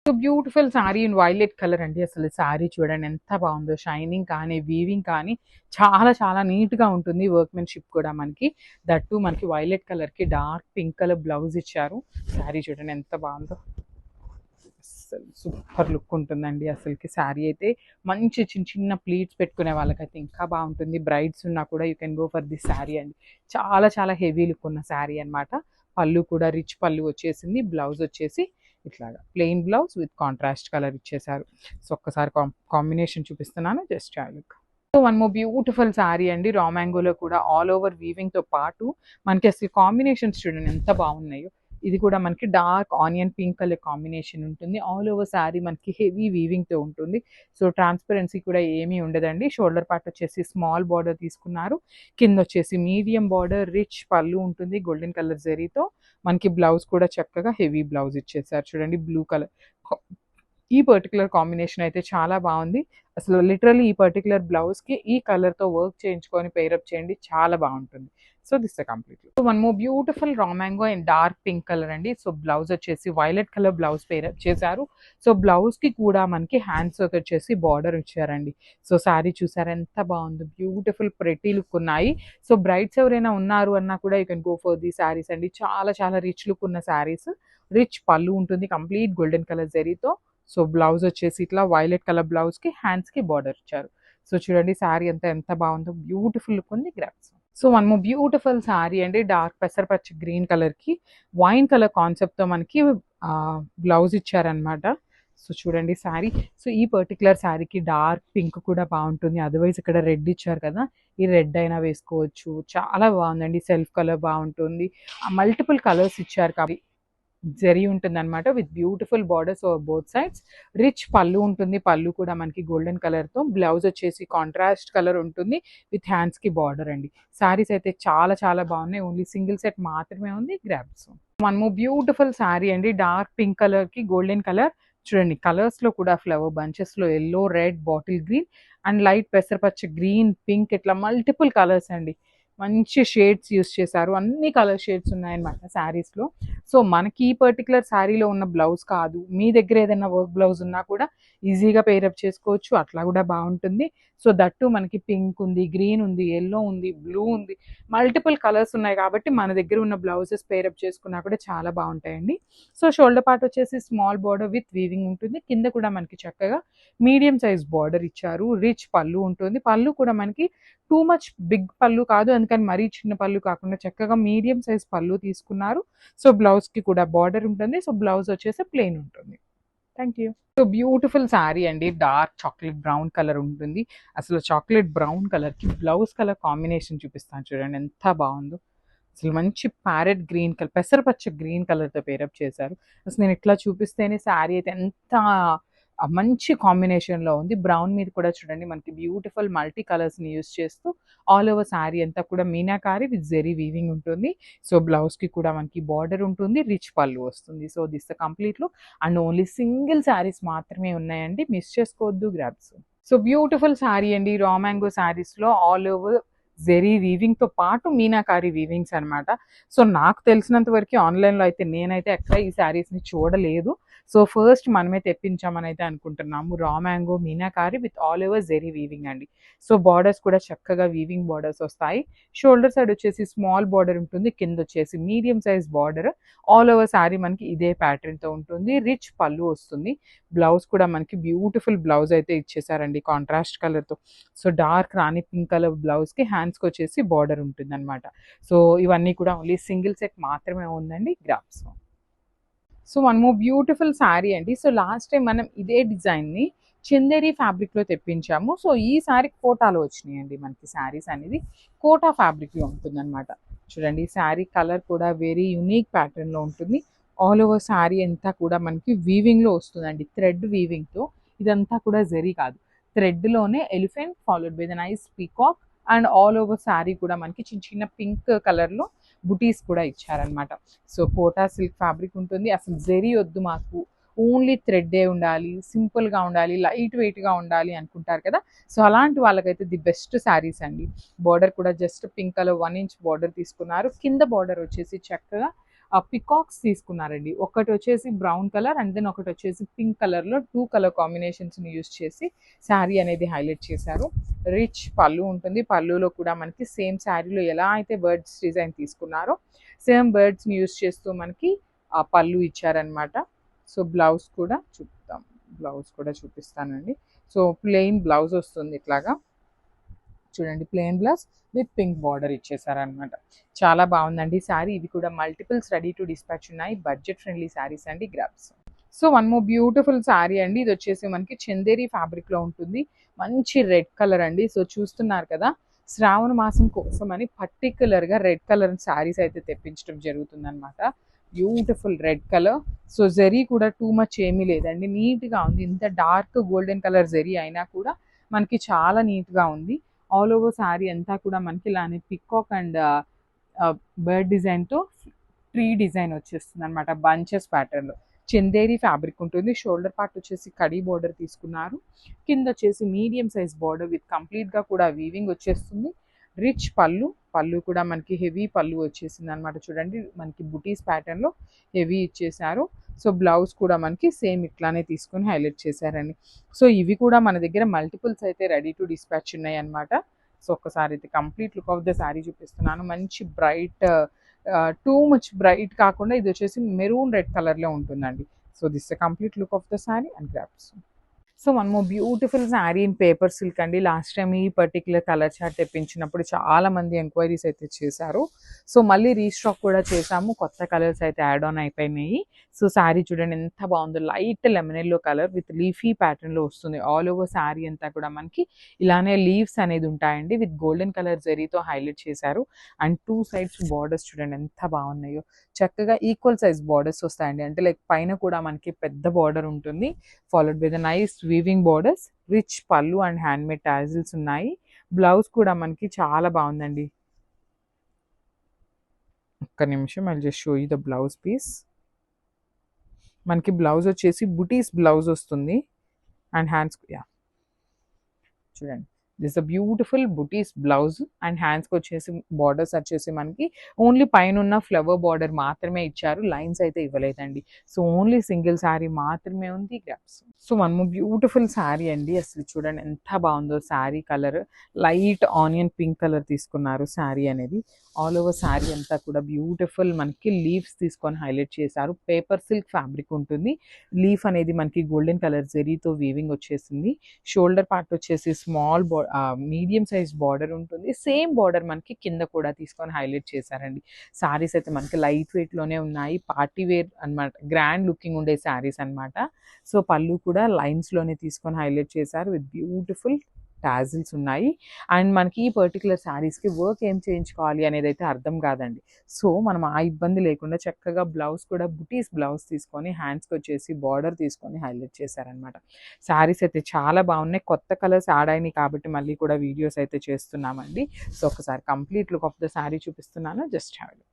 So beautiful sari in violet colour అండి. అసలు శారీ చూడండి ఎంత బాగుందో. షైనింగ్ కానీ, వీవింగ్ కానీ చాలా చాలా నీట్‌గా ఉంటుంది. వర్క్‌మెన్‌షిప్ కూడా మనకి. దట్ టూ మనకి వైలెట్ కలర్‌కి డార్క్ పింక్ కలర్ బ్లౌజ్ ఇచ్చారు. శారీ చూడండి ఎంత బాగుందో. అస్సలు సూపర్ లుక్ ఉంటుందండి అసలుకి. శారీ అయితే మంచి చిన్న చిన్న ప్లీట్స్ పెట్టుకునే వాళ్ళకైతే ఇంకా బాగుంటుంది. బ్రైడ్స్ ఉన్నా కూడా you can go for this sari అండి. చాలా చాలా హెవీ లుక్ ఉన్న శారీ అనమాట. పళ్ళు కూడా రిచ్ పళ్ళు వచ్చేసింది. బ్లౌజ్ వచ్చేసి ఇట్లాగా plain blouse with contrast colour ఇచ్చేసారు. సో ఒక్కసారి కాంబినేషన్ చూపిస్తున్నాను, just have look. So one more beautiful sari అండి. రా మ్యాంగోలో కూడా ఆల్ ఓవర్ వీవింగ్తో పాటు మనకి అసలు కాంబినేషన్స్ చూడండి ఎంత బాగున్నాయో. ఇది కూడా మనకి dark onion pink colour combination ఉంటుంది. ఆల్ ఓవర్ శారీ మనకి హెవీ వీవింగ్తో ఉంటుంది. సో ట్రాన్స్పరెన్సీ కూడా ఏమీ ఉండదండి. షోల్డర్ పార్ట్ వచ్చేసి స్మాల్ బార్డర్ తీసుకున్నారు. కింద వచ్చేసి మీడియం బార్డర్, రిచ్ పళ్ళు ఉంటుంది గోల్డెన్ కలర్ జరీతో. మనకి బ్లౌజ్ కూడా చక్కగా హెవీ బ్లౌజ్ ఇచ్చేసారు చూడండి బ్లూ కలర్. ఈ పర్టికులర్ కాంబినేషన్ అయితే చాలా బాగుంది. అసలు లిటరల్లీ ఈ పర్టికులర్ బ్లౌజ్కి ఈ కలర్తో వర్క్ చేయించుకొని పేరప్ చేయండి, చాలా బాగుంటుంది. So this completely. So one more beautiful raw mango and dark pink colour అండి. సో బ్లౌజ్ వచ్చేసి వైలెట్ కలర్ బ్లౌజ్ పేరప్ చేశారు. సో బ్లౌజ్కి కూడా మనకి హ్యాండ్స్ వచ్చేసి బార్డర్ ఇచ్చారండి. సో శారీ చూసారు ఎంత బాగుందో. బ్యూటిఫుల్ ప్రెటీ లుక్ ఉన్నాయి. సో బ్రైడ్స్ ఎవరైనా ఉన్నారు అన్నా కూడా you can go for the saris అండి. చాలా చాలా రిచ్ లుక్ ఉన్న శారీస్. రిచ్ పళ్ళు ఉంటుంది కంప్లీట్ గోల్డెన్ కలర్ జరీతో. సో బ్లౌజ్ వచ్చేసి ఇట్లా వైలెట్ కలర్ బ్లౌజ్కి హ్యాండ్స్కి బార్డర్ ఇచ్చారు. సో చూడండి శారీ అంతా ఎంత బాగుందో. బ్యూటిఫుల్ లుక్ ఉంది. Grasp. So one more beautiful sari అండి. డార్క్ పెసరపచ్చ గ్రీన్ కలర్కి వైన్ కలర్ కాన్సెప్ట్తో మనకి బ్లౌజ్ ఇచ్చారనమాట. సో చూడండి శారీ. సో ఈ పర్టికులర్ శారీకి డార్క్ పింక్ కూడా బాగుంటుంది. అదర్వైజ్ ఇక్కడ రెడ్ ఇచ్చారు కదా, ఈ రెడ్ అయినా వేసుకోవచ్చు. చాలా బాగుందండి. సెల్ఫ్ కలర్ బాగుంటుంది. మల్టిపుల్ కలర్స్ ఇచ్చారు కాబట్టి జరీ ఉంటుంది అనమాట with beautiful borders over both sides. Rich పళ్ళు ఉంటుంది. పళ్ళు కూడా మనకి గోల్డెన్ కలర్తో. బ్లౌజ్ వచ్చేసి కాంట్రాస్ట్ కలర్ ఉంటుంది విత్ హ్యాండ్స్కి బార్డర్ అండి. శారీస్ అయితే చాలా చాలా బాగున్నాయి. ఓన్లీ సింగిల్ సెట్ మాత్రమే ఉంది. Grabs. One more beautiful sari అండి. డార్క్ పింక్ కలర్కి గోల్డెన్ కలర్. చూడండి కలర్స్లో కూడా ఫ్లవర్ బంచెస్లో yellow, red, bottle green and light పెసరపచ్చ గ్రీన్, పింక్ ఇట్లా మల్టిపుల్ కలర్స్ అండి. మంచి షేడ్స్ యూస్ చేశారు. అన్ని కలర్ షేడ్స్ ఉన్నాయన్నమాట శారీస్లో. సో మనకి ఈ పర్టికులర్ శారీలో ఉన్న బ్లౌజ్ కాదు, మీ దగ్గర ఏదైనా వర్క్ బ్లౌజ్ ఉన్నా కూడా ఈజీగా పేరప్ చేసుకోవచ్చు. అట్లా కూడా బాగుంటుంది. సో దట్టు మనకి పింక్ ఉంది, గ్రీన్ ఉంది, ఎల్లో ఉంది, బ్లూ ఉంది, మల్టిపుల్ కలర్స్ ఉన్నాయి కాబట్టి మన దగ్గర ఉన్న బ్లౌజెస్ పేరప్ చేసుకున్నా కూడా చాలా బాగుంటాయండి. సో షోల్డర్ పార్ట్ వచ్చేసి స్మాల్ బార్డర్ విత్ వీవింగ్ ఉంటుంది. కింద కూడా మనకి చక్కగా మీడియం సైజ్ బార్డర్ ఇచ్చారు. రిచ్ పళ్ళు ఉంటుంది. పళ్ళు కూడా మనకి టూ మచ్ బిగ్ పళ్ళు కాదు, అందుకని మరీ చిన్న పళ్ళు కాకుండా చక్కగా మీడియం సైజ్ పళ్ళు తీసుకున్నారు. సో బ్లౌజ్కి కూడా బార్డర్ ఉంటుంది. సో బ్లౌజ్ వచ్చేసి ప్లెయిన్ ఉంటుంది. Thank you. So beautiful sari అండి. డార్క్ చాక్లెట్ బ్రౌన్ కలర్ ఉంటుంది. అసలు చాక్లెట్ బ్రౌన్ కలర్కి బ్లౌజ్ కలర్ కాంబినేషన్ చూపిస్తాను చూడండి ఎంత బాగుందో. అసలు మంచి ప్యారెట్ గ్రీన్ కలర్, పెసరపచ్చ గ్రీన్ కలర్తో పేరప్ చేశారు. అసలు నేను ఇట్లా చూపిస్తేనే శారీ అయితే ఎంత మంచి కాంబినేషన్లో ఉంది. బ్రౌన్ మీద కూడా చూడండి మనకి బ్యూటిఫుల్ మల్టీ కలర్స్ని యూస్ చేస్తూ ఆల్ ఓవర్ శారీ అంతా కూడా మీనాకారి విత్ జెరీ వీవింగ్ ఉంటుంది. సో బ్లౌజ్కి కూడా మనకి బార్డర్ ఉంటుంది. రిచ్ పళ్ళు వస్తుంది. So this complete look and only single saris మాత్రమే ఉన్నాయండి. మిస్ చేసుకోవద్దు. గ్రాబ్స్. సో బ్యూటిఫుల్ శారీ అండి. రా మ్యాంగో శారీస్లో ఆల్ ఓవర్ జెరీ వీవింగ్తో పాటు మీనాకారి వీవింగ్స్ అనమాట. సో నాకు తెలిసినంత వరకు ఆన్లైన్లో అయితే నేనైతే ఎక్కడ ఈ శారీస్ని చూడలేదు. సో ఫస్ట్ మనమే తెప్పించామని అయితే అనుకుంటున్నాము. Raw mango meenakari with all over zari weaving అండి. సో బార్డర్స్ కూడా చక్కగా వీవింగ్ బార్డర్స్ వస్తాయి. షోల్డర్ సైడ్ వచ్చేసి స్మాల్ బార్డర్ ఉంటుంది. కింద వచ్చేసి medium size border. All over sari మనకి ఇదే ప్యాటర్న్తో ఉంటుంది. రిచ్ పళ్ళు వస్తుంది. బ్లౌజ్ కూడా మనకి బ్యూటిఫుల్ బ్లౌజ్ అయితే ఇచ్చేసారండి కాంట్రాస్ట్ కలర్తో. సో డార్క్ రాణి పింక్ కలర్ బ్లౌజ్కి హ్యాండ్స్కి వచ్చేసి బార్డర్ ఉంటుంది అనమాట. సో ఇవన్నీ కూడా ఓన్లీ సింగిల్ సెట్ మాత్రమే ఉందండి. Grabs. So one more beautiful sari అండి. సో లాస్ట్ టైం మనం ఇదే డిజైన్ని చందేరి ఫ్యాబ్రిక్లో తెప్పించాము. సో ఈ శారీ కోటాలో వచ్చినాయండి మనకి. శారీస్ అనేది కోటా ఫ్యాబ్రిక్లో ఉంటుందన్నమాట. చూడండి శారీ కలర్ కూడా వెరీ యూనిక్ ప్యాటర్న్లో ఉంటుంది. ఆల్ ఓవర్ శారీ అంతా కూడా మనకి వీవింగ్లో వస్తుందండి. థ్రెడ్ వీవింగ్తో. ఇదంతా కూడా జరీ కాదు, థ్రెడ్లోనే elephant followed by the nice peacock and all over sari కూడా మనకి చిన్న చిన్న పింక్ కలర్లో బుటీస్ కూడా ఇచ్చారనమాట. సో కోటా సిల్క్ ఫ్యాబ్రిక్ ఉంటుంది. అసలు జరీ వద్దు మాకు, ఓన్లీ థ్రెడ్డే ఉండాలి, సింపుల్గా ఉండాలి, లైట్ వెయిట్గా ఉండాలి అనుకుంటారు కదా. సో అలాంటి వాళ్ళకైతే ది బెస్ట్ శారీస్ అండి. బార్డర్ కూడా just pink colour 1 inch border తీసుకున్నారు. కింద బార్డర్ వచ్చేసి చక్కగా పికాక్స్ తీసుకున్నారండి. ఒకటి వచ్చేసి బ్రౌన్ కలర్ అండ్ దెన్ ఒకటి వచ్చేసి పింక్ కలర్‌లో 2 కలర్ కాంబినేషన్స్‌ని యూజ్ చేసి శారీ అనేది హైలైట్ చేశారు. రిచ్ పళ్ళు ఉంటుంది. పళ్ళులో కూడా మనకి సేమ్ శారీలో ఎలా అయితే బర్డ్స్ డిజైన్ తీసుకున్నారో సేమ్ బర్డ్స్‌ని యూజ్ చేస్తూ మనకి ఆ పళ్ళు ఇచ్చారనమాట. సో, బ్లౌజ్ కూడా చూపుతాం. బ్లౌజ్ కూడా చూపిస్తానండి. సో, ప్లెయిన్ బ్లౌజ్ వస్తుంది ఇట్లాగా. చూడండి plain blouse with pink border ఇచ్చేసారనమాట. చాలా బాగుందండి శారీ. ఇవి కూడా మల్టిపుల్స్ రెడీ టు డిస్పాచ్ ఉన్నాయి. బడ్జెట్ ఫ్రెండ్లీ శారీస్ అండి, grabs. So, one more beautiful sari అండి. ఇది వచ్చేసి మనకి చందేరి ఫ్యాబ్రిక్లో ఉంటుంది. మంచి రెడ్ కలర్ అండి. సో, చూస్తున్నారు కదా, శ్రావణ మాసం కోసం అని పర్టికులర్గా రెడ్ కలర్ శారీస్ అయితే తెప్పించడం జరుగుతుందన్నమాట. Beautiful red colour. So, zari కూడా టూ మచ్ ఏమీ లేదండి, నీట్గా ఉంది. ఇంత డార్క్ గోల్డెన్ కలర్ జరీ అయినా కూడా మనకి చాలా నీట్గా ఉంది. ఆల్ ఓవర్ శారీ అంతా కూడా మనకి ఇలానే పికాక్ అండ్ బర్డ్ డిజైన్తో ట్రీ డిజైన్ వచ్చేస్తుంది అనమాట. బంచెస్ ప్యాటర్న్లో చందేరి ఫ్యాబ్రిక్ ఉంటుంది. షోల్డర్ పార్ట్ వచ్చేసి కడీ బార్డర్ తీసుకున్నారు. కింద వచ్చేసి మీడియం సైజ్ బార్డర్ విత్ కంప్లీట్గా కూడా వీవింగ్ వచ్చేస్తుంది. రిచ్ పళ్ళు. పళ్ళు కూడా మనకి హెవీ పళ్ళు వచ్చేసింది అనమాట. చూడండి మనకి బుటీస్ ప్యాటర్న్లో హెవీ ఇచ్చేసారు. సో, బ్లౌజ్ కూడా మనకి సేమ్ ఇట్లానే తీసుకొని హైలైట్ చేశారండి. సో, ఇవి కూడా మన దగ్గర మల్టిపుల్స్ అయితే రెడీ టు డిస్పాచ్ ఉన్నాయి అనమాట. సో, ఒక్కసారి అయితే complete look of the sari చూపిస్తున్నాను. మంచి బ్రైట్, టూ మచ్ బ్రైట్ కాకుండా ఇది వచ్చేసి మెరూన్ రెడ్ కలర్లో ఉంటుందండి. So, this the complete look of the sari and grabs. So, one more beautiful sari in paper silk అండి. లాస్ట్ టైం ఈ పర్టికులర్ కలర్ చార్ట్ తెప్పించినప్పుడు చాలామంది ఎంక్వైరీస్ అయితే చేశారు. సో, మళ్ళీ రీస్టాక్ కూడా చేశాము. కొత్త కలర్స్ అయితే యాడ్ ఆన్ అయిపోయినాయి. సో, శారీ చూడండి ఎంత బాగుందో. Light lemon yellow colour with leafy ప్యాటర్న్లో వస్తుంది. ఆల్ ఓవర్ శారీ అంతా కూడా మనకి ఇలానే లీవ్స్ అనేది ఉంటాయండి. విత్ గోల్డెన్ కలర్ జరీతో హైలైట్ చేశారు. అండ్ టూ సైడ్స్ బార్డర్స్ చూడండి ఎంత బాగున్నాయో. చక్కగా ఈక్వల్ సైజ్ బార్డర్స్ వస్తాయండి. అంటే లైక్ పైన కూడా మనకి పెద్ద బార్డర్ ఉంటుంది, followed by the nice weaving borders. Rich పళ్ళు అండ్ హ్యాండ్మేడ్ టాజిల్స్ ఉన్నాయి. బ్లౌజ్ కూడా మనకి చాలా బాగుందండి. ఒక్క నిమిషం, I just show you the blouse piece. మనకి బ్లౌజ్ వచ్చేసి బుటీస్ బ్లౌజ్ వస్తుంది అండ్ హ్యాండ్స్ చూడండి. This a beautiful butis blouse and హ్యాండ్స్కి వచ్చేసి బార్డర్స్ వచ్చేసి మనకి ఓన్లీ పైన ఉన్న ఫ్లవర్ బార్డర్ మాత్రమే ఇచ్చారు. లైన్స్ అయితే ఇవ్వలేదండి. సో, ఓన్లీ సింగిల్ శారీ మాత్రమే ఉంది. Grasp. So, one more beautiful sari అండి. అసలు చూడండి ఎంత బాగుందో. Sari colour light onion pink colour తీసుకున్నారు శారీ అనేది. ఆల్ ఓవర్ శారీ అంతా కూడా బ్యూటిఫుల్ మనకి లీవ్స్ తీసుకొని హైలైట్ చేశారు. పేపర్ సిల్క్ ఫ్యాబ్రిక్ ఉంటుంది. లీఫ్ అనేది మనకి గోల్డెన్ కలర్ జరీతో వీవింగ్ వచ్చేసింది. షోల్డర్ పార్ట్ వచ్చేసి స్మాల్ మీడియం సైజ్ బార్డర్ ఉంటుంది. సేమ్ బార్డర్ మనకి కింద కూడా తీసుకొని హైలైట్ చేశారండి. శారీస్ అయితే మనకి లైట్ వెయిట్లోనే ఉన్నాయి. పార్టీ వేర్ అనమాట, గ్రాండ్ లుకింగ్ ఉండే శారీస్ అనమాట. సో, పళ్ళు కూడా లైన్స్లోనే తీసుకొని హైలైట్ చేశారు విత్ బ్యూటిఫుల్ టాజిల్స్ ఉన్నాయి. అండ్ మనకి ఈ పర్టికులర్ శారీస్కి వర్క్ ఏం చేయించుకోవాలి అనేది అయితే అర్థం కాదండి. సో, మనం ఆ ఇబ్బంది లేకుండా చక్కగా బ్లౌజ్ కూడా బుటీస్ బ్లౌజ్ తీసుకొని హ్యాండ్స్కి వచ్చేసి బార్డర్ తీసుకొని హైలైట్ చేశారనమాట. శారీస్ అయితే చాలా బాగున్నాయి. కొత్త కలర్స్ యాడ్ అయినాయి కాబట్టి మళ్ళీ కూడా వీడియోస్ అయితే చేస్తున్నామండి. సో, ఒకసారి complete look of the sari చూపిస్తున్నాను. Just have a look.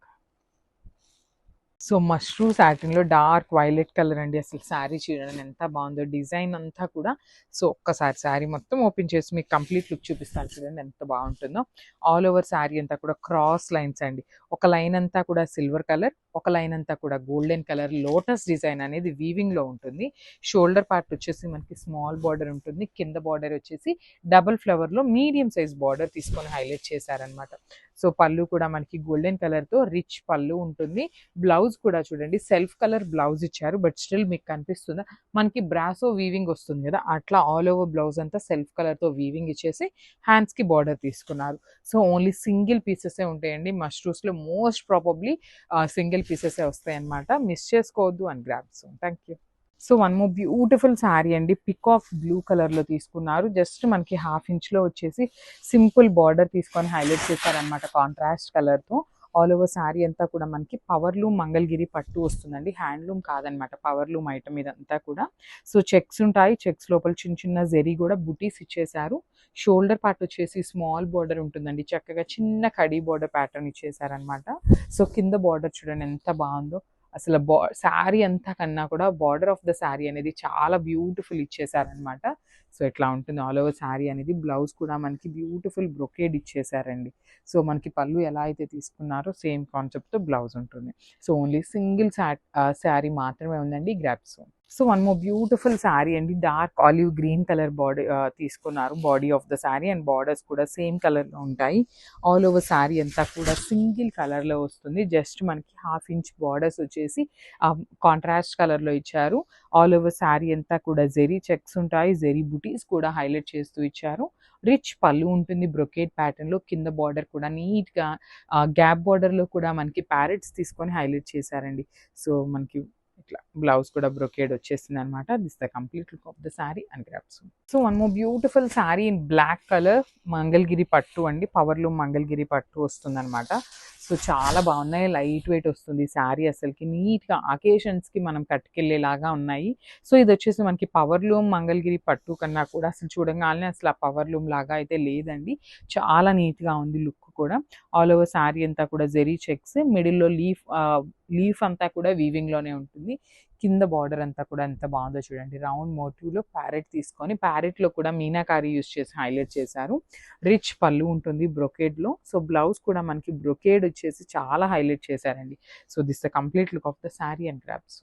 So, mashru సాటిన్‌లో డార్క్ వైలెట్ కలర్ అండి. అసలు శారీ చూడండి ఎంత బాగుందో. డిజైన్ అంతా కూడా. సో, ఒక్కసారి శారీ మొత్తం ఓపెన్ చేసి మీకు కంప్లీట్ లుక్ చూపిస్తాను. చూడండి ఎంత బాగుంటుందో. ఆల్ ఓవర్ శారీ అంతా కూడా క్రాస్ లైన్స్ అండి. ఒక లైన్ అంతా కూడా సిల్వర్ కలర్, ఒక లైన్ అంతా కూడా గోల్డెన్ కలర్ లోటస్ డిజైన్ అనేది వీవింగ్లో ఉంటుంది. షోల్డర్ పార్ట్ వచ్చేసి మనకి స్మాల్ బార్డర్ ఉంటుంది. కింద బార్డర్ వచ్చేసి డబుల్ ఫ్లవర్లో మీడియం సైజ్ బార్డర్ తీసుకొని హైలైట్ చేశారనమాట. సో, పళ్ళు కూడా మనకి గోల్డెన్ కలర్తో రిచ్ పళ్ళు ఉంటుంది. బ్లౌజ్ కూడా చూడండి సెల్ఫ్ కలర్ బ్లౌజ్ ఇచ్చారు. బట్ స్టిల్ మీకు కనిపిస్తుందా మనకి బ్రాసో వీవింగ్ వస్తుంది కదా, అట్లా ఆల్ ఓవర్ బ్లౌజ్ అంతా సెల్ఫ్ కలర్తో వీవింగ్ ఇచ్చేసి హ్యాండ్స్కి బార్డర్ తీసుకున్నారు. సో, ఓన్లీ సింగిల్ పీసెసే ఉంటాయండి. మష్రూస్లో మోస్ట్ ప్రాబబ్లీ సింగిల్ పీసెసే వస్తాయి అన్నమాట. మిస్ చేసుకోవద్దు and grabs. Thank you. So, one more beautiful sari అండి. పికాక్ బ్లూ కలర్లో తీసుకున్నారు. జస్ట్ మనకి హాఫ్ ఇంచ్లో వచ్చేసి సింపుల్ బార్డర్ తీసుకొని హైలైట్ చేశారనమాట కాంట్రాస్ట్ కలర్తో. ఆల్ ఓవర్ శారీ అంతా కూడా మనకి పవర్లూమ్ మంగళగిరి పట్టు వస్తుందండి. హ్యాండ్లూమ్ కాదనమాట, పవర్లూమ్ ఐటమ్ ఇదంతా కూడా. సో, చెక్స్ ఉంటాయి. చెక్స్ లోపల చిన్న చిన్న జరీ కూడా బుటీస్ ఇచ్చేసారు. షోల్డర్ పార్ట్ వచ్చేసి స్మాల్ బార్డర్ ఉంటుందండి. చక్కగా చిన్న కడీ బార్డర్ ప్యాటర్న్ ఇచ్చేసారనమాట. సో, కింద బార్డర్ చూడండి ఎంత బాగుందో. అసలు శారీ అంతా కన్నా కూడా బార్డర్ ఆఫ్ ద శారీ అనేది చాలా బ్యూటిఫుల్ ఇచ్చేసారనమాట. సో ఇట్లా ఉంటుంది ఆల్ ఓవర్ శారీ అనేది. బ్లౌజ్ కూడా మనకి బ్యూటిఫుల్ బ్రొకేడ్ ఇచ్చేసారండి. సో మనకి పళ్ళు ఎలా అయితే తీసుకున్నారో సేమ్ కాన్సెప్ట్తో బ్లౌజ్ ఉంటుంది. సో ఓన్లీ సింగిల్ శారీ మాత్రమే ఉందండి. Grabs. So one more beautiful sari అండి. Dark olive green colour body తీసుకున్నారు. Body of the sari and borders కూడా సేమ్ కలర్లో ఉంటాయి. ఆల్ ఓవర్ శారీ అంతా కూడా సింగిల్ కలర్లో వస్తుంది. జస్ట్ మనకి 1/2 ఇంచ్ బార్డర్స్ వచ్చేసి కాంట్రాస్ట్ కలర్లో ఇచ్చారు. ఆల్ ఓవర్ శారీ అంతా కూడా జెరీ చెక్స్ ఉంటాయి. జెరీ బుటీస్ కూడా హైలైట్ చేస్తూ ఇచ్చారు. రిచ్ పళ్ళు ఉంటుంది బ్రొకేట్ ప్యాటర్న్లో. కింద బార్డర్ కూడా నీట్గా గ్యాప్ బార్డర్లో కూడా మనకి ప్యారెట్స్ తీసుకొని హైలైట్ చేశారండి. సో మనకి ఇట్లా బ్లౌజ్ కూడా బ్రొకేడ్ వచ్చేసింది అనమాట. This the complete look of the sari and గ్రాప్స్. So one more beautiful sari in black colour Mangalagiri పట్టు అండి. పవర్లూమ్ మంగళగిరి పట్టు వస్తుంది అనమాట. సో చాలా బాగున్నాయి. లైట్ వెయిట్ వస్తుంది శారీ. అసలుకి నీట్గా అకేషన్స్కి మనం కట్టుకెళ్ళేలాగా ఉన్నాయి. సో ఇది వచ్చేసి మనకి పవర్లూమ్ మంగళగిరి పట్టు కన్నా కూడా అసలు చూడగానే అసలు ఆ పవర్లూమ్ లాగా అయితే లేదండి. చాలా నీట్గా ఉంది లుక్ కూడా. ఆల్ ఓవర్ శారీ అంతా కూడా జెరీ చెక్స్, మిడిల్లో లీఫ్ అంతా కూడా వీవింగ్లోనే ఉంటుంది. కింద బార్డర్ అంతా కూడా ఎంత బాగుందో చూడండి. రౌండ్ మోటివ్లో ప్యారెట్ తీసుకొని ప్యారెట్లో కూడా మీనాకారి యూస్ చేసి హైలైట్ చేశారు. రిచ్ పళ్ళు ఉంటుంది బ్రొకేడ్లో. సో బ్లౌజ్ కూడా మనకి బ్రొకేడ్ వచ్చేసి చాలా హైలైట్ చేశారండి. So this the complete look of the sari and grasp.